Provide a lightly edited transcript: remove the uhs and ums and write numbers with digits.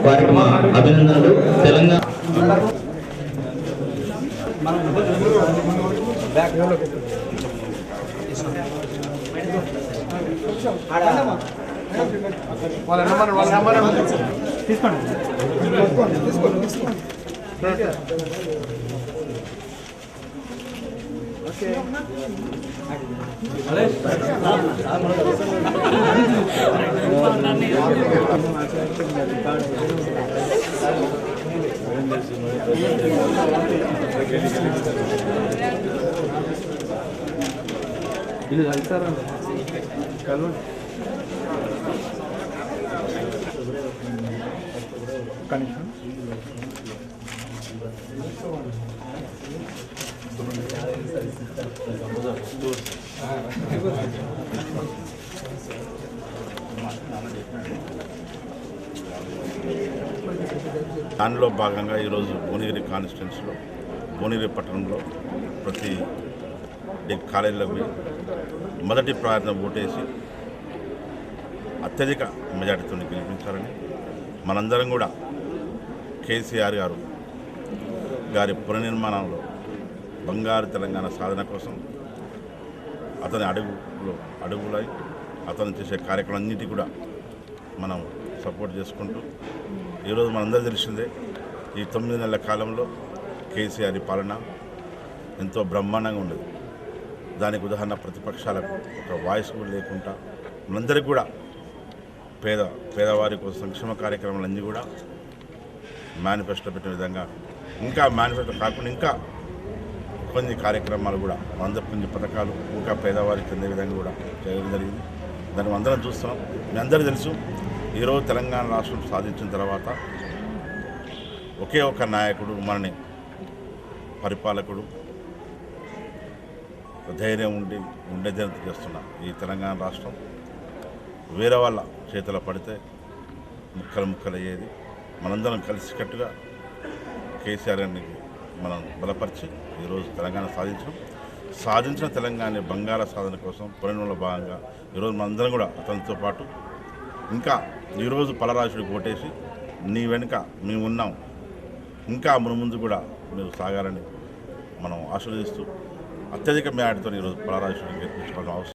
వారికి మా అభినందనలు. తెలంగాణ దానిలో భాగంగా ఈరోజు భువనగిరి కాన్స్టిట్యున్సీలో భువనగిరి పట్టణంలో ప్రతి కాలేజీలకు మొదటి ప్రయత్నం ఓటేసి అత్యధిక మెజార్టీతో గెలిపించాలని మనందరం కూడా కేసీఆర్ గారి పునర్నిర్మాణంలో బంగారు తెలంగాణ సాధన కోసం అతని అడుగులై అతను చేసే కార్యక్రమాలన్నిటి కూడా మనం సపోర్ట్ చేసుకుంటూ ఈరోజు మనందరూ తెలిసిందే ఈ 9 నెలల కాలంలో కేసీఆర్ పాలన ఎంతో బ్రహ్మాండంగా ఉండేది. దానికి ఉదాహరణ ప్రతిపక్షాలకు ఒక వాయిస్ కూడా లేకుండా మనందరికీ కూడా పేదవారి కోసం సంక్షేమ కార్యక్రమాలన్నీ కూడా మేనిఫెస్టో పెట్టిన విధంగా ఇంకా మేనిఫెస్టో కాకుండా ఇంకా కొన్ని కార్యక్రమాలు కూడా కొన్ని పథకాలు ఇంకా పేదవారికి చెందే విధంగా కూడా చేయడం జరిగింది. దాన్ని అందరం చూస్తున్నాం. మీ అందరికీ తెలుసు, ఈరోజు తెలంగాణ రాష్ట్రం సాధించిన తర్వాత ఒకే ఒక నాయకుడు మనని పరిపాలకుడు ధైర్యం ఉండేదంత చేస్తున్నా. ఈ తెలంగాణ రాష్ట్రం వేరే వాళ్ళ చేతిలో పడితే ముక్కలయ్యేది. మనందరం కలిసికట్టుగా కేసీఆర్ గారిని మనం బలపరిచి ఈరోజు తెలంగాణ సాధించిన తెలంగాణ బంగాళ సాధన కోసం పునర్నిర్మాణంలో భాగంగా ఈరోజు మనందరం కూడా అతనితో పాటు ఇంకా ఈరోజు పలరాజుడికి ఓటేసి నీ వెనుక మేము ఉన్నాం, ఇంకా ముందు కూడా మీరు సాగాలని మనం ఆశీర్వదిస్తూ అత్యధిక మేడతో ఈరోజు పలరాజుడికి గెలిపించుకోవడం అవసరం.